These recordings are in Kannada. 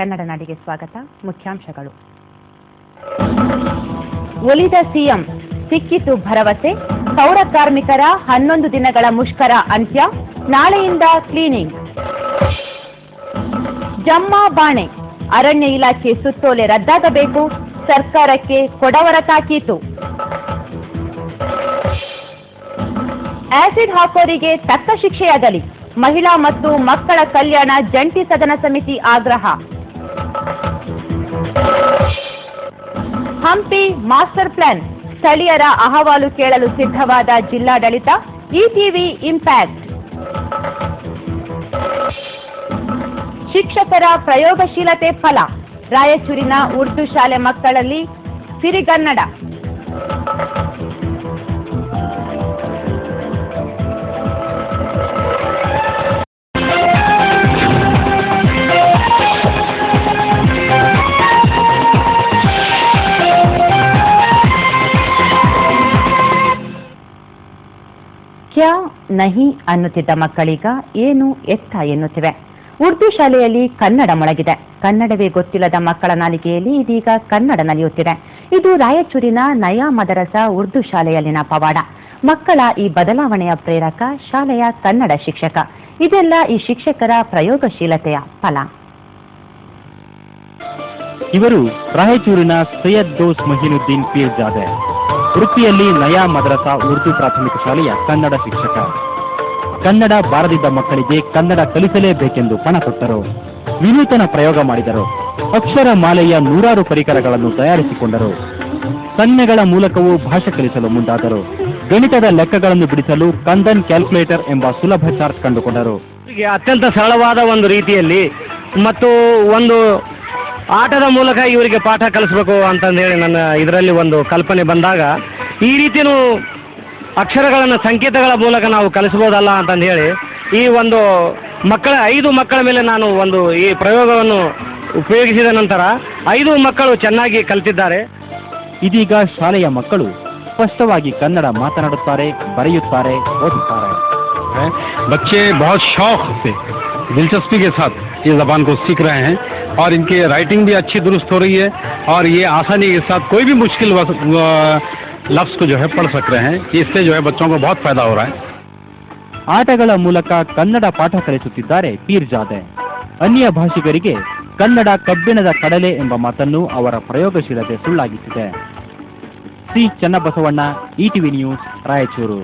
ಕನ್ನಡ ನಾಡಿಗೆ ಸ್ವಾಗತ. ಮುಖ್ಯಾಂಶಗಳು. ಒಲಿದ ಸಿಎಂ, ಸಿಕ್ಕಿತು ಭರವಸೆ. ಪೌರ ಕಾರ್ಮಿಕರ 11 ದಿನಗಳ ಮುಷ್ಕರ ಅಂತ್ಯ. ನಾಳೆಯಿಂದ ಕ್ಲೀನಿಂಗ್. ಜಮ್ಮ ಬಾಣೆ, ಅರಣ್ಯ ಇಲಾಖೆ ಸುತ್ತೋಲೆ ರದ್ದಾಗಬೇಕು. ಸರ್ಕಾರಕ್ಕೆ ಕೊಡವರ ತಾಕೀತು. ಆಸಿಡ್ ಹಾಕೋರಿಗೆ ತಕ್ಕ ಶಿಕ್ಷೆಯಾಗಲಿ. ಮಹಿಳಾ ಮತ್ತು ಮಕ್ಕಳ ಕಲ್ಯಾಣ ಜಂಟಿ ಸದನ ಸಮಿತಿ ಆಗ್ರಹ. ಹಂಪಿ ಮಾಸ್ಟರ್ ಪ್ಲಾನ್, ಸ್ಥಳೀಯರ ಅಹವಾಲು ಕೇಳಲು ಸಿದ್ಧವಾದ ಜಿಲ್ಲಾಡಳಿತ. ETV impact. ಶಿಕ್ಷಕರ ಪ್ರಯೋಗಶೀಲತೆ ಫಲ. ರಾಯಚೂರಿನ ಉರ್ದು ಶಾಲೆ ಮಕ್ಕಳಲ್ಲಿ ಸಿರಿಗನ್ನಡ. ಕ್ಯಾ ನಹಿ ಅನ್ನುತ್ತಿದ್ದ ಮಕ್ಕಳೀಗ ಏನು ಎತ್ತ ಎನ್ನುತ್ತಿವೆ. ಉರ್ದು ಶಾಲೆಯಲ್ಲಿ ಕನ್ನಡ ಮೊಳಗಿದೆ. ಕನ್ನಡವೇ ಗೊತ್ತಿಲ್ಲದ ಮಕ್ಕಳ ನಾಲಿಗೆಯಲ್ಲಿ ಇದೀಗ ಕನ್ನಡ ನಲಿಯುತ್ತಿದೆ. ಇದು ರಾಯಚೂರಿನ ನಯಾ ಮದರಸಾ ಉರ್ದು ಶಾಲೆಯಲ್ಲಿನ ಪವಾಡ. ಮಕ್ಕಳ ಈ ಬದಲಾವಣೆಯ ಪ್ರೇರಕ ಶಾಲೆಯ ಕನ್ನಡ ಶಿಕ್ಷಕ. ಇದೆಲ್ಲ ಈ ಶಿಕ್ಷಕರ ಪ್ರಯೋಗಶೀಲತೆಯ ಫಲ. ಇವರು ರಾಯಚೂರಿನ ಸೈಯದ್ ದೋಸ್ ಮೊಹಿನುದ್ದೀನ್ ಪೀರ್ಜಾದೆ. ಉಡುಪಿಯಲ್ಲಿ ನಯಾ ಮದರಸಾ ಉರ್ದು ಪ್ರಾಥಮಿಕ ಶಾಲೆಯ ಕನ್ನಡ ಶಿಕ್ಷಕ. ಕನ್ನಡ ಬಾರದಿದ್ದ ಮಕ್ಕಳಿಗೆ ಕನ್ನಡ ಕಲಿಸಲೇಬೇಕೆಂದು ಪಣ ತೊಟ್ಟರು. ವಿನೂತನ ಪ್ರಯೋಗ ಮಾಡಿದರು. ಅಕ್ಷರ ಮಾಲೆಯ 100 ಪರಿಕರಗಳನ್ನು ತಯಾರಿಸಿಕೊಂಡರು. ಸನ್ನೆಗಳ ಮೂಲಕವೂ ಭಾಷೆ ಕಲಿಸಲು ಮುಂದಾದರು. ಗಣಿತದ ಲೆಕ್ಕಗಳನ್ನು ಬಿಡಿಸಲು ಕಂದನ್ ಕ್ಯಾಲ್ಕುಲೇಟರ್ ಎಂಬ ಸುಲಭ ಚಾರ್ಟ್ ಕಂಡುಕೊಂಡರು. ಅತ್ಯಂತ ಸರಳವಾದ ಒಂದು ರೀತಿಯಲ್ಲಿ ಮತ್ತು ಒಂದು ಆಟದ ಮೂಲಕ ಇವರಿಗೆ ಪಾಠ ಕಲಿಸಬೇಕು ಅಂತಂದೇಳಿ ನನ್ನ ಇದರಲ್ಲಿ ಒಂದು ಕಲ್ಪನೆ ಬಂದಾಗ ಈ ರೀತಿಯೂ ಅಕ್ಷರಗಳನ್ನು ಸಂಕೇತಗಳ ಮೂಲಕ ನಾವು ಕಲಿಸ್ಬೋದಲ್ಲ ಅಂತಂದು ಹೇಳಿ ಈ ಒಂದು 5 ಮಕ್ಕಳ ಮೇಲೆ ನಾನು ಒಂದು ಈ ಪ್ರಯೋಗವನ್ನು ಉಪಯೋಗಿಸಿದ ನಂತರ 5 ಮಕ್ಕಳು ಚೆನ್ನಾಗಿ ಕಲಿತಿದ್ದಾರೆ. ಇದೀಗ ಶಾಲೆಯ ಮಕ್ಕಳು ಸ್ಪಷ್ಟವಾಗಿ ಕನ್ನಡ ಮಾತನಾಡುತ್ತಾರೆ, ಬರೆಯುತ್ತಾರೆ, ಓದುತ್ತಾರೆ. बच्चे बहुत शौक से दिलचस्पी के साथ ये ज़बान को सीख रहे हैं और इनकी राइटिंग भी अच्छी दुरुस्त हो रही है और ये आसानी के साथ कोई भी मुश्किल लफ्ज़ को जो है पढ़ सक रहे हैं. इससे जो है बच्चों को बहुत फ़ायदा हो रहा है. ಆಟಗಳ ಮೂಲಕ ಕನ್ನಡ ಪಾಠ ಕಲಿಸುತ್ತಿದ್ದಾರೆ ಪೀರ್ಜಾದೆ. ಅನ್ಯ ಭಾಷಿಗರಿಗೆ ಕನ್ನಡ ಕಬ್ಬಿಣದ ಕಡಲೆ ಎಂಬ ಮಾತನ್ನು ಅವರ ಪ್ರಯೋಗಶೀಲತೆ ಸುಳ್ಳಾಗಿಸಿದೆ. C Channabasavanna, ETV news, Raichur.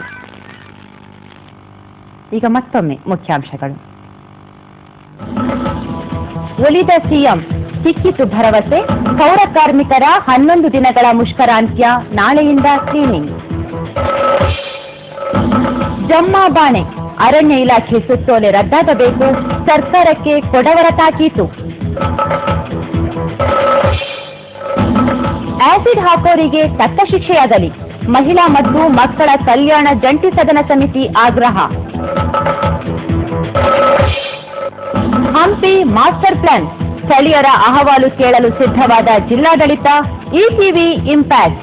ಈಗ ಮತ್ತೊಮ್ಮೆ ಮುಖ್ಯಾಂಶಗಳು. ಒಲಿದ ಸಿಎಂ, ಸಿಕ್ಕಿತು ಭರವಸೆ. ಪೌರ ಕಾರ್ಮಿಕರ 11 ದಿನಗಳ ಮುಷ್ಕರಾಂತ್ಯ. ನಾಳೆಯಿಂದ ಕ್ಲೀನಿಂಗ್. ಜಮ್ಮ ಬಾಣೆ, ಅರಣ್ಯ ಇಲಾಖೆ ಸುತ್ತೋಲೆ ರದ್ದಾಗಬೇಕು. ಸರ್ಕಾರಕ್ಕೆ ಕೊಡವರ ತಾಕೀತು. ಆಸಿಡ್ ಹಾಕೋರಿಗೆ ತಕ್ಕ ಶಿಕ್ಷೆಯಾಗಲಿ. ಮಹಿಳಾ ಮತ್ತು ಮಕ್ಕಳ ಕಲ್ಯಾಣ ಜಂಟಿ ಸದನ ಸಮಿತಿ ಆಗ್ರಹ. ಹಂಪಿ ಮಾಸ್ಟರ್ ಪ್ಲಾನ್, ಸ್ಥಳೀಯರ ಅಹವಾಲು ಕೇಳಲು ಸಿದ್ಧವಾದ ಜಿಲ್ಲಾಡಳಿತ. ETV impact.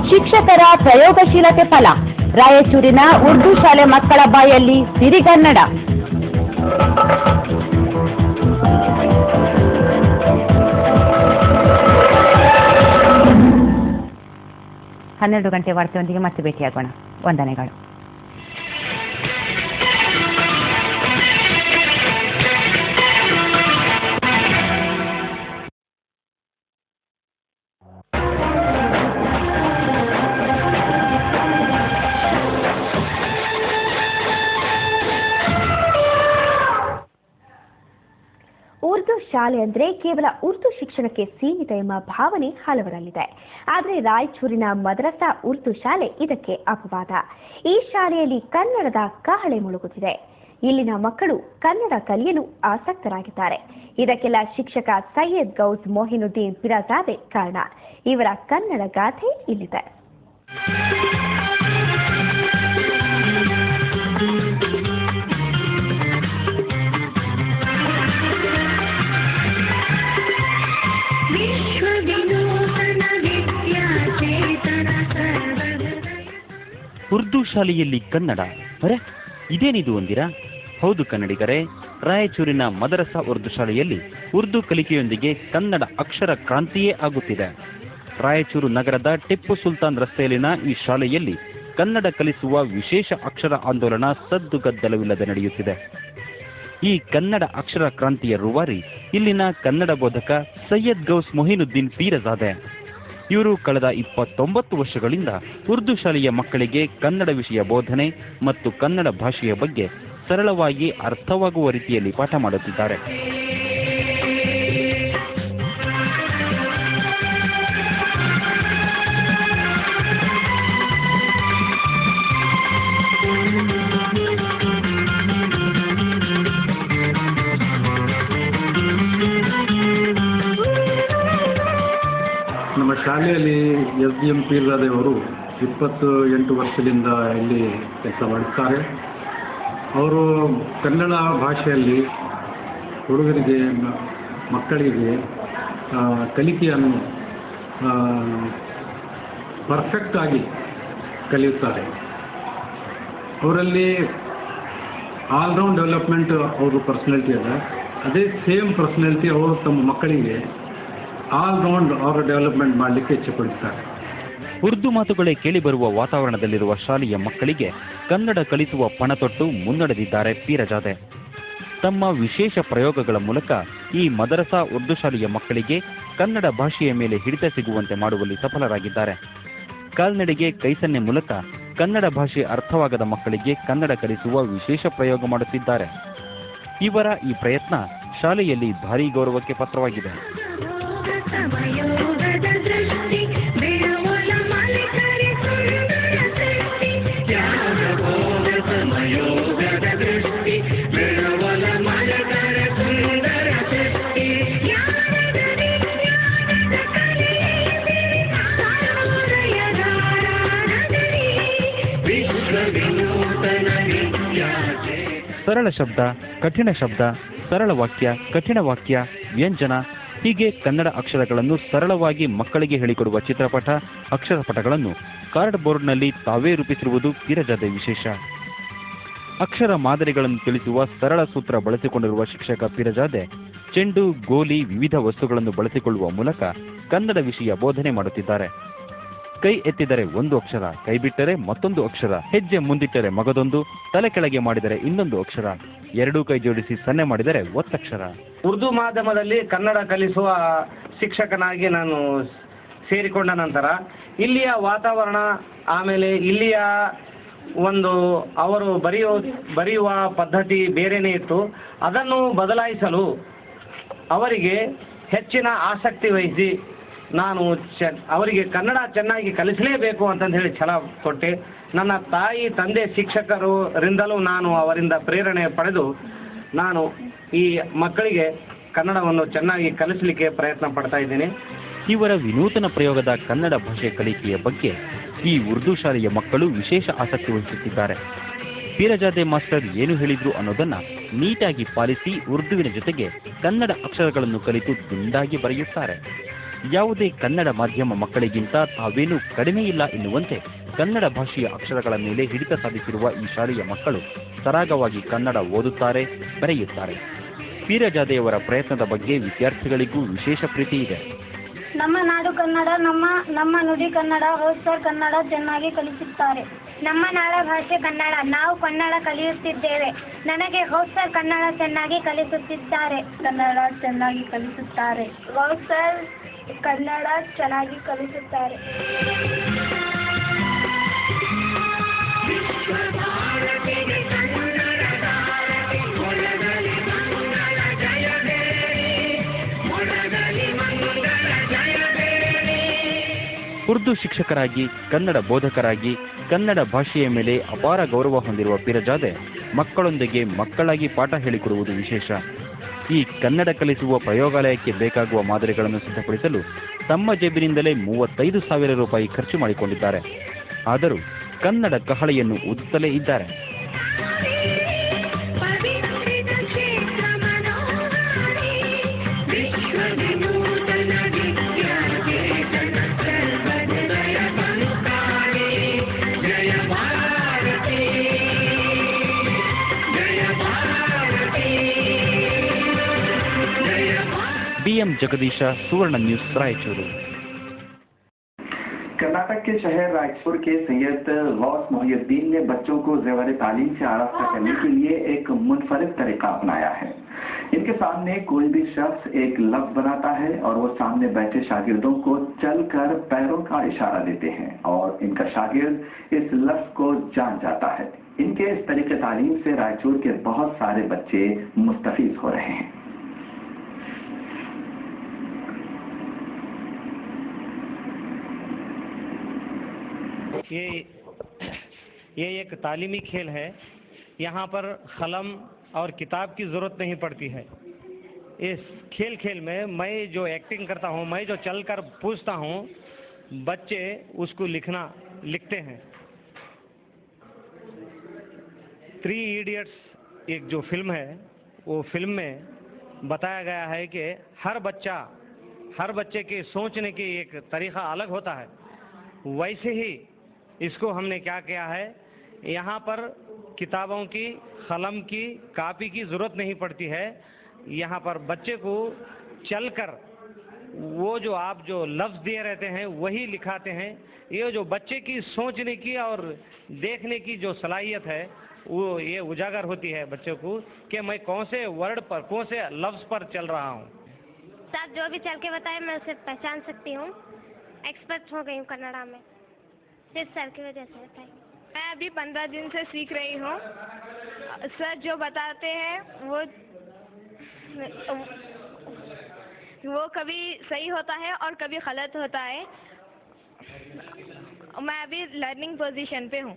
ಶಿಕ್ಷಕರ ಪ್ರಯೋಗಶೀಲತೆ ಫಲ. ರಾಯಚೂರಿನ ಉರ್ದು ಶಾಲೆ ಮಕ್ಕಳ ಬಾಯಲ್ಲಿ ಸಿರಿಗನ್ನಡ. ಹನ್ನೆರಡು ಗಂಟೆ ವಾರ್ತೆಯೊಂದಿಗೆ ಮತ್ತೆ ಭೇಟಿಯಾಗೋಣ. ವಂದನೆಗಳು. ಉರ್ದು ಶಾಲೆ ಅಂದರೆ ಕೇವಲ ಉರ್ದು ಶಿಕ್ಷಣಕ್ಕೆ ಸೀಮಿತ ಎಂಬ ಭಾವನೆ ಹಲವರಲ್ಲಿದೆ. ಆದರೆ ರಾಯಚೂರಿನ ಮದರಸಾ ಉರ್ದು ಶಾಲೆ ಇದಕ್ಕೆ ಅಪವಾದ. ಈ ಶಾಲೆಯಲ್ಲಿ ಕನ್ನಡದ ಕಹಳೆ ಮುಳುಗುತ್ತಿದೆ. ಇಲ್ಲಿನ ಮಕ್ಕಳು ಕನ್ನಡ ಕಲಿಯಲು ಆಸಕ್ತರಾಗಿದ್ದಾರೆ. ಇದಕ್ಕೆಲ್ಲ ಶಿಕ್ಷಕ ಸೈಯದ್ ಗೌಸ್ ಮೊಹಿನುದ್ದೀನ್ ಪಿರಾಜಾದೆ ಕಾರಣ. ಇವರ ಕನ್ನಡ ಗಾಥೆ ಇಲ್ಲಿದೆ. ಉರ್ದು ಶಾಲೆಯಲ್ಲಿ ಕನ್ನಡ, ಅರೆ ಇದೇನಿದು ಅಂದಿರಾ? ಹೌದು ಕನ್ನಡಿಗರೇ, ರಾಯಚೂರಿನ ಮದರಸಾ ಉರ್ದು ಶಾಲೆಯಲ್ಲಿ ಉರ್ದು ಕಲಿಕೆಯೊಂದಿಗೆ ಕನ್ನಡ ಅಕ್ಷರ ಕ್ರಾಂತಿಯೇ ಆಗುತ್ತಿದೆ. ರಾಯಚೂರು ನಗರದ ಟಿಪ್ಪು ಸುಲ್ತಾನ್ ರಸ್ತೆಯಲ್ಲಿನ ಈ ಶಾಲೆಯಲ್ಲಿ ಕನ್ನಡ ಕಲಿಸುವ ವಿಶೇಷ ಅಕ್ಷರ ಆಂದೋಲನ ಸದ್ದುಗದ್ದಲವಿಲ್ಲದೆ ನಡೆಯುತ್ತಿದೆ. ಈ ಕನ್ನಡ ಅಕ್ಷರ ಕ್ರಾಂತಿಯ ರೂವಾರಿ ಇಲ್ಲಿನ ಕನ್ನಡ ಬೋಧಕ ಸೈಯದ್ ಗೌಸ್ ಮೊಹಿನುದ್ದೀನ್ ಪೀರಜಾದೆ. ಇವರು ಕಳೆದ 29 ವರ್ಷಗಳಿಂದ ಉರ್ದು ಶಾಲೆಯ ಮಕ್ಕಳಿಗೆ ಕನ್ನಡ ವಿಷಯ ಬೋಧನೆ ಮತ್ತು ಕನ್ನಡ ಭಾಷೆಯ ಬಗ್ಗೆ ಸರಳವಾಗಿ ಅರ್ಥವಾಗುವ ರೀತಿಯಲ್ಲಿ ಪಾಠ ಮಾಡುತ್ತಿದ್ದಾರೆ. ನಮ್ಮ ಶಾಲೆಯಲ್ಲಿ SDM ಪೀರ್ಜಾದೆಯವರು 28 ವರ್ಷದಿಂದ ಇಲ್ಲಿ ಕೆಲಸ ಮಾಡುತ್ತಾರೆ. ಅವರು ಕನ್ನಡ ಭಾಷೆಯಲ್ಲಿ ಹುಡುಗರಿಗೆ ಮಕ್ಕಳಿಗೆ ಕಲಿಕೆಯನ್ನು ಪರ್ಫೆಕ್ಟಾಗಿ ಕಲಿಯುತ್ತಾರೆ. ಅವರಲ್ಲಿ ಆಲ್ರೌಂಡ್ ಡೆವಲಪ್ಮೆಂಟ್ ಅವರು ಪರ್ಸನಾಲಿಟಿ ಅದ, ಅದೇ ಸೇಮ್ ಪರ್ಸನಾಲಿಟಿ ಅವರು ತಮ್ಮ ಮಕ್ಕಳಿಗೆ ಆಲ್ರೌಂಡ್ ಅವರ ಡೆವಲಪ್ಮೆಂಟ್ ಮಾಡಲಿಕ್ಕೆ ಇಚ್ಛೆಪಡುತ್ತಾರೆ. ಉರ್ದು ಮಾತುಗಳೇ ಕೇಳಿಬರುವ ವಾತಾವರಣದಲ್ಲಿರುವ ಶಾಲೆಯ ಮಕ್ಕಳಿಗೆ ಕನ್ನಡ ಕಲಿಸುವ ಪಣತೊಟ್ಟು ಮುನ್ನಡೆದಿದ್ದಾರೆ ಪೀರಜಾದೆ. ತಮ್ಮ ವಿಶೇಷ ಪ್ರಯೋಗಗಳ ಮೂಲಕ ಈ ಮದರಸಾ ಉರ್ದು ಶಾಲೆಯ ಮಕ್ಕಳಿಗೆ ಕನ್ನಡ ಭಾಷೆಯ ಮೇಲೆ ಹಿಡಿತ ಸಿಗುವಂತೆ ಮಾಡುವಲ್ಲಿ ಸಫಲರಾಗಿದ್ದಾರೆ. ಕಾಲ್ನಡೆಗೆ ಕೈಸನ್ನೆ ಮೂಲಕ ಕನ್ನಡ ಭಾಷೆ ಅರ್ಥವಾಗದ ಮಕ್ಕಳಿಗೆ ಕನ್ನಡ ಕಲಿಸುವ ವಿಶೇಷ ಪ್ರಯೋಗ ಮಾಡುತ್ತಿದ್ದಾರೆ. ಇವರ ಈ ಪ್ರಯತ್ನ ಶಾಲೆಯಲ್ಲಿ ಭಾರೀ ಗೌರವಕ್ಕೆ ಪಾತ್ರವಾಗಿದೆ. ಸರಳ ಶಬ್ದ, ಕಠಿಣ ಶಬ್ದ, ಸರಳ ವಾಕ್ಯ, ಕಠಿಣ ವಾಕ್ಯ, ವ್ಯಂಜನ ಹೀಗೆ ಕನ್ನಡ ಅಕ್ಷರಗಳನ್ನು ಸರಳವಾಗಿ ಮಕ್ಕಳಿಗೆ ಹೇಳಿಕೊಡುವ ಚಿತ್ರಪಟ, ಅಕ್ಷರಪಟಗಳನ್ನು ಕಾರ್ಡ್ ಬೋರ್ಡ್ನಲ್ಲಿ ತಾವೇ ರೂಪಿಸಿರುವುದು ಪೀರಜಾದೆ ವಿಶೇಷ. ಅಕ್ಷರ ಮಾದರಿಗಳನ್ನು ತಿಳಿಸುವ ಸರಳ ಸೂತ್ರ ಬಳಸಿಕೊಂಡಿರುವ ಶಿಕ್ಷಕ ಪೀರಜಾದೆ ಚೆಂಡು, ಗೋಲಿ, ವಿವಿಧ ವಸ್ತುಗಳನ್ನು ಬಳಸಿಕೊಳ್ಳುವ ಮೂಲಕ ಕನ್ನಡ ವಿಷಯ ಬೋಧನೆ ಮಾಡುತ್ತಿದ್ದಾರೆ. ಕೈ ಎತ್ತಿದರೆ ಒಂದು ಅಕ್ಷರ, ಕೈ ಬಿಟ್ಟರೆ ಮತ್ತೊಂದು ಅಕ್ಷರ, ಹೆಜ್ಜೆ ಮುಂದಿಟ್ಟರೆ ಮಗದೊಂದು, ತಲೆ ಕೆಳಗೆ ಮಾಡಿದರೆ ಇನ್ನೊಂದು ಅಕ್ಷರ, ಎರಡೂ ಕೈ ಜೋಡಿಸಿ ಸನ್ನೆ ಮಾಡಿದರೆ ಒತ್ತಕ್ಷರ. ಉರ್ದು ಮಾಧ್ಯಮದಲ್ಲಿ ಕನ್ನಡ ಕಲಿಸುವ ಶಿಕ್ಷಕನಾಗಿ ನಾನು ಸೇರಿಕೊಂಡ ನಂತರ ಇಲ್ಲಿಯ ವಾತಾವರಣ, ಆಮೇಲೆ ಇಲ್ಲಿಯ ಒಂದು ಅವರು ಬರೆಯುವ ಪದ್ಧತಿ ಬೇರೆಯೇ ಇತ್ತು. ಅದನ್ನು ಬದಲಾಯಿಸಲು ಅವರಿಗೆ ಹೆಚ್ಚಿನ ಆಸಕ್ತಿ ವಹಿಸಿ ನಾನು ಅವರಿಗೆ ಕನ್ನಡ ಚೆನ್ನಾಗಿ ಕಲಿಸಲೇಬೇಕು ಅಂತಂದು ಹೇಳಿ ಛಲ ಕೊಟ್ಟೆ. ನನ್ನ ತಾಯಿ ತಂದೆ ಶಿಕ್ಷಕರಿಂದಲೂ ನಾನು ಅವರಿಂದ ಪ್ರೇರಣೆ ಪಡೆದು ನಾನು ಈ ಮಕ್ಕಳಿಗೆ ಕನ್ನಡವನ್ನು ಚೆನ್ನಾಗಿ ಕಲಿಸಲಿಕ್ಕೆ ಪ್ರಯತ್ನ ಪಡ್ತಾ ಇದ್ದೀನಿ. ಇವರ ವಿನೂತನ ಪ್ರಯೋಗದ ಕನ್ನಡ ಭಾಷೆ ಕಲಿಕೆಯ ಬಗ್ಗೆ ಈ ಉರ್ದು ಶಾಲೆಯ ಮಕ್ಕಳು ವಿಶೇಷ ಆಸಕ್ತಿ ವಹಿಸುತ್ತಿದ್ದಾರೆ. ಪೀರಜಾದೆ ಮಾಸ್ಟರ್ ಏನು ಹೇಳಿದ್ರು ಅನ್ನೋದನ್ನ ನೀಟಾಗಿ ಪಾಲಿಸಿ ಉರ್ದುವಿನ ಜೊತೆಗೆ ಕನ್ನಡ ಅಕ್ಷರಗಳನ್ನು ಕಲಿತು ದುಂಡಾಗಿ ಬರೆಯುತ್ತಾರೆ. ಯಾವುದೇ ಕನ್ನಡ ಮಾಧ್ಯಮ ಮಕ್ಕಳಿಗಿಂತ ತಾವೇನೂ ಕಡಿಮೆ ಇಲ್ಲ ಎನ್ನುವಂತೆ ಕನ್ನಡ ಭಾಷೆಯ ಅಕ್ಷರಗಳ ಮೇಲೆ ಹಿಡಿತ ಸಾಧಿಸಿರುವ ಈ ಶಾಲೆಯ ಮಕ್ಕಳು ಸರಾಗವಾಗಿ ಕನ್ನಡ ಓದುತ್ತಾರೆ, ಬರೆಯುತ್ತಾರೆ. ಪೀರಜಾದೆಯವರ ಪ್ರಯತ್ನದ ಬಗ್ಗೆ ವಿದ್ಯಾರ್ಥಿಗಳಿಗೂ ವಿಶೇಷ ಪ್ರೀತಿ ಇದೆ. ನಮ್ಮ ನಾಡು ಕನ್ನಡ, ನಮ್ಮ ನುಡಿ ಕನ್ನಡ, ಸರ್ ಕನ್ನಡ ಚೆನ್ನಾಗಿ ಕಲಿಸುತ್ತಾರೆ. ನಮ್ಮ ನಾಡ ಭಾಷೆ ಕನ್ನಡ, ನಾವು ಕನ್ನಡ ಕಲಿಯುತ್ತಿದ್ದೇವೆ. ನನಗೆ ಸರ್ ಕನ್ನಡ ಚೆನ್ನಾಗಿ ಕಲಿಸುತ್ತಿದ್ದಾರೆ. ಕನ್ನಡ ಚೆನ್ನಾಗಿ ಕಲಿಸುತ್ತಾರೆ. ಸರ್ ಕನ್ನಡ ಚೆನ್ನಾಗಿ ಕಲಿಸುತ್ತಾರೆ. ಉರ್ದು ಶಿಕ್ಷಕರಾಗಿ, ಕನ್ನಡ ಬೋಧಕರಾಗಿ, ಕನ್ನಡ ಭಾಷೆಯ ಮೇಲೆ ಅಪಾರ ಗೌರವ ಹೊಂದಿರುವ ಪೀರಜಾದೆ ಮಕ್ಕಳೊಂದಿಗೆ ಮಕ್ಕಳಾಗಿ ಪಾಠ ಹೇಳಿಕೊಡುವುದು ವಿಶೇಷ. ಈ ಕನ್ನಡ ಕಲಿಸುವ ಪ್ರಯೋಗಾಲಯಕ್ಕೆ ಬೇಕಾಗುವ ಮಾದರಿಗಳನ್ನು ಸಿದ್ಧಪಡಿಸಲು ತಮ್ಮ ಜೇಬಿನಿಂದಲೇ 35,000 ರೂಪಾಯಿ ಖರ್ಚು ಮಾಡಿಕೊಂಡಿದ್ದಾರೆ. ಆದರೂ ಕನ್ನಡ ಕಹಳೆಯನ್ನು ಊದುತ್ತಲೇ ಇದ್ದಾರೆ. ಜಯ ಭಾರತಿ ಟಿಎಂ ಜಗದೀಶ, ಸುವರ್ಣ ನ್ಯೂಸ್, ರಾಯಚೂರು. कर्नाटक के शहर रायपुर के सैयद गौस मोहिउद्दीन ने बच्चों को ज़ेवर तालीम से आरास्ता करने के लिए एक मुनफरिद तरीका अपनाया है। इनके सामने कोई भी शख्स एक लफ्ज बनाता है और वो सामने बैठे शागिर्दों को चलकर पैरों का इशारा देते हैं और इनका शागिर्द इस लफ्ज को जान जाता है। इनके इस तरीके तालीम से रायचूर के बहुत सारे बच्चे मुस्तफीज हो रहे हैं। ये एक तालीमी खेल है। यहाँ पर कलम और किताब की ज़रूरत नहीं पड़ती है। इस खेल में मैं जो एक्टिंग करता हूँ, मैं जो चलकर पूछता हूँ, बच्चे उसको लिखते हैं। 3 इडियट्स एक जो फिल्म है, वो फिल्म में बताया गया है कि हर बच्चे के सोचने की एक तरीक़ा अलग होता है। वैसे ही इसको हमने क्या किया है, यहाँ पर किताबों की, कलम की, कापी की ज़रूरत नहीं पड़ती है। यहाँ पर बच्चे को चलकर वो जो आप जो लफ्ज़ दिए रहते हैं वही लिखाते हैं। ये जो बच्चे की सोचने की और देखने की जो सलाहियत है वो ये उजागर होती है बच्चों को कि मैं कौन से वर्ड पर, कौन से लफ्ज़ पर चल रहा हूँ। सर जो भी चल के बताए मैं उसे पहचान सकती हूँ। एक्सपर्ट हो गई हूँ कन्नड़ा में, सिर्फ सर की वजह से बताइए। मैं अभी 15 दिन से सीख रही हूँ। सर जो बताते हैं वो कभी सही होता है और कभी गलत होता है। मैं अभी लर्निंग पोजीशन पे हूँ।